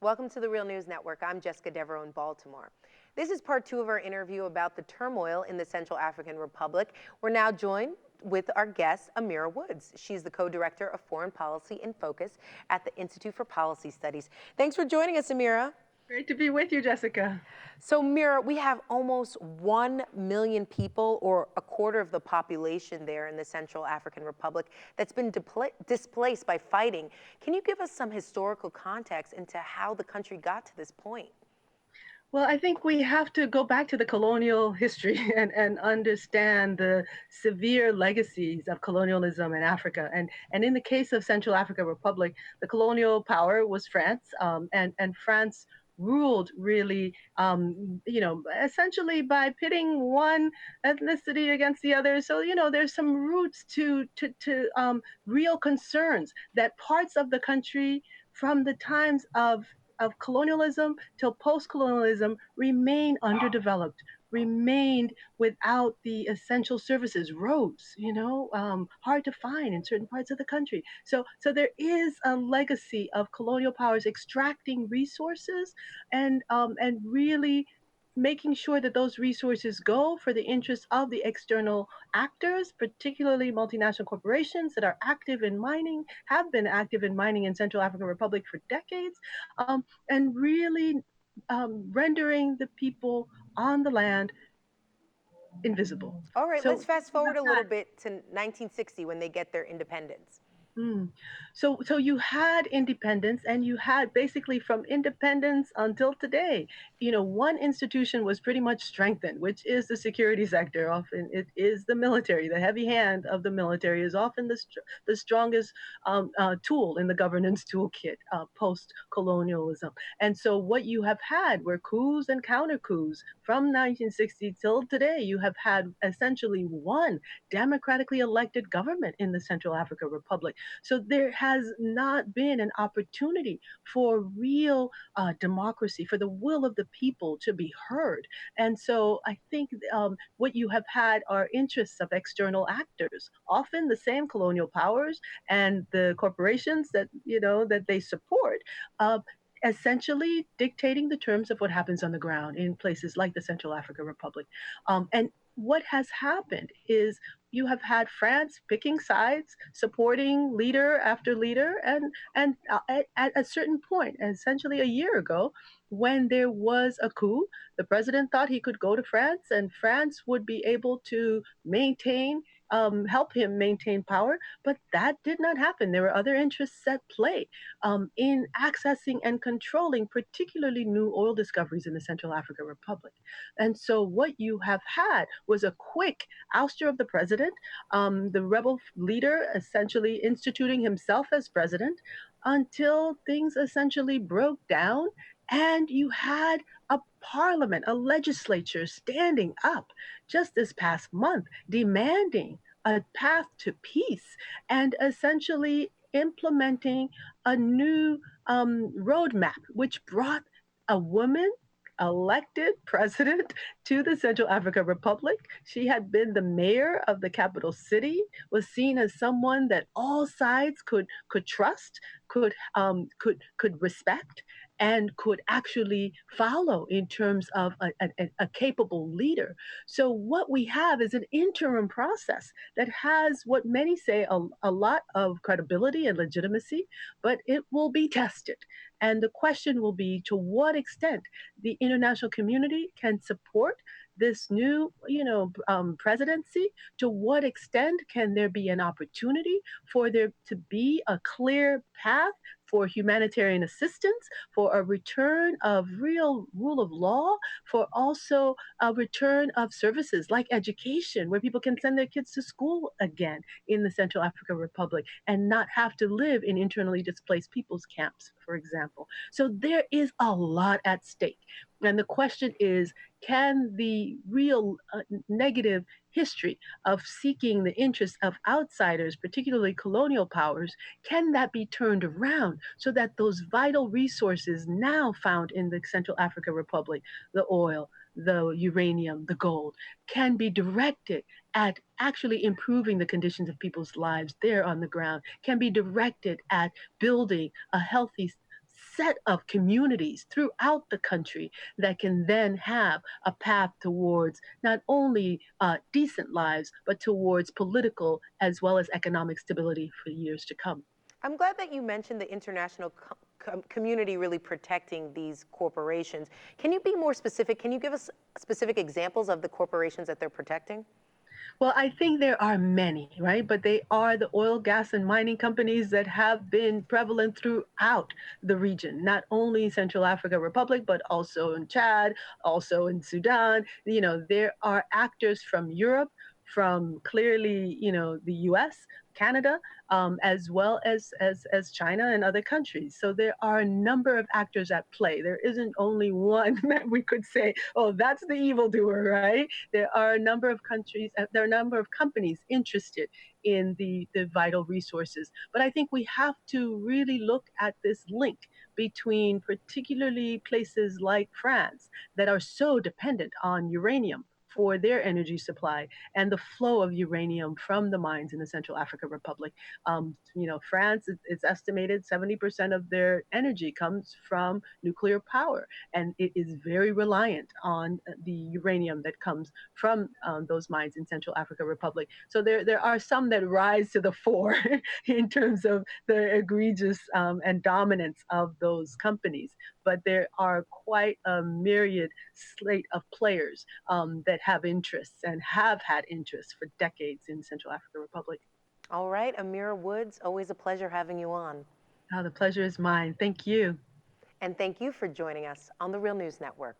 Welcome to the Real News Network. I'm Jessica Devereaux in Baltimore. This is part 2 of our interview about the turmoil in the Central African Republic. We're now joined with our guest, Emira Woods. She's the co-director of Foreign Policy in Focus at the Institute for Policy Studies. Thanks for joining us, Emira. Great to be with you, Jessica. So, Mira, we have almost 1 million people, or a quarter of the population there in the Central African Republic, that's been displaced by fighting. Can you give us some historical context into how the country got to this point? Well, I think we have to go back to the colonial history and understand the severe legacies of colonialism in Africa. And in the case of Central African Republic, the colonial power was France, and France ruled really, essentially by pitting one ethnicity against the other. So, there's some roots to real concerns that parts of the country from the times of colonialism till post-colonialism remain underdeveloped, remained without the essential services, roads, hard to find in certain parts of the country. So there is a legacy of colonial powers extracting resources and really making sure that those resources go for the interests of the external actors, particularly multinational corporations that are active in mining, have been active in mining in Central African Republic for decades, and really rendering the people on the land invisible. All right, let's So fast you forward have a little had bit to 1960 when they get their independence. So you had independence, and you had basically from independence until today, one institution was pretty much strengthened, which is the security sector. Often it is the military. The heavy hand of the military is often the strongest tool in the governance toolkit post-colonialism. And so what you have had were coups and counter coups from 1960 till today. You have had essentially one democratically elected government in the Central African Republic. So there has not been an opportunity for real democracy, for the will of the people to be heard. And so I think what you have had are interests of external actors, often the same colonial powers and the corporations that they support. Essentially dictating the terms of what happens on the ground in places like the Central African Republic. And what has happened is you have had France picking sides, supporting leader after leader, and at a certain point, essentially a year ago, when there was a coup, the president thought he could go to France, and France would be able to help him maintain power, but that did not happen. There were other interests at play in accessing and controlling, particularly new oil discoveries in the Central African Republic. And so, what you have had was a quick ouster of the president, the rebel leader essentially instituting himself as president until things essentially broke down. And you had a parliament, a legislature standing up just this past month demanding a path to peace and essentially implementing a new roadmap, which brought a woman elected president to the Central African Republic. She had been the mayor of the capital city, was seen as someone that all sides could trust, could respect, and could actually follow in terms of a capable leader. So what we have is an interim process that has what many say a lot of credibility and legitimacy, but it will be tested. And the question will be to what extent the international community can support this new, presidency. To what extent can there be an opportunity for there to be a clear path for humanitarian assistance, for a return of real rule of law, for also a return of services like education, where people can send their kids to school again in the Central African Republic and not have to live in internally displaced people's camps, for example. So there is a lot at stake. And the question is, can the real negative history of seeking the interests of outsiders, particularly colonial powers, can that be turned around so that those vital resources now found in the Central African Republic, the oil, the uranium, the gold, can be directed at actually improving the conditions of people's lives there on the ground, can be directed at building a healthy set of communities throughout the country that can then have a path towards not only decent lives, but towards political as well as economic stability for years to come. I'm glad that you mentioned the international community really protecting these corporations. Can you be more specific? Can you give us specific examples of the corporations that they're protecting? Well, I think there are many, right? But they are the oil, gas, and mining companies that have been prevalent throughout the region, not only Central Africa Republic, but also in Chad, also in Sudan. There are actors from Europe, from clearly, the US, Canada, as well as China and other countries. So there are a number of actors at play. There isn't only one that we could say, oh, that's the evildoer, right? There are a number of countries, there are a number of companies interested in the vital resources. But I think we have to really look at this link between particularly places like France that are so dependent on uranium for their energy supply and the flow of uranium from the mines in the Central African Republic. France, it's estimated 70% of their energy comes from nuclear power, and it is very reliant on the uranium that comes from those mines in Central African Republic. So there are some that rise to the fore in terms of the egregious and dominance of those companies. But there are quite a myriad slate of players that have interests and have had interests for decades in Central African Republic. All right, Emira Woods, always a pleasure having you on. Oh, the pleasure is mine. Thank you. And thank you for joining us on the Real News Network.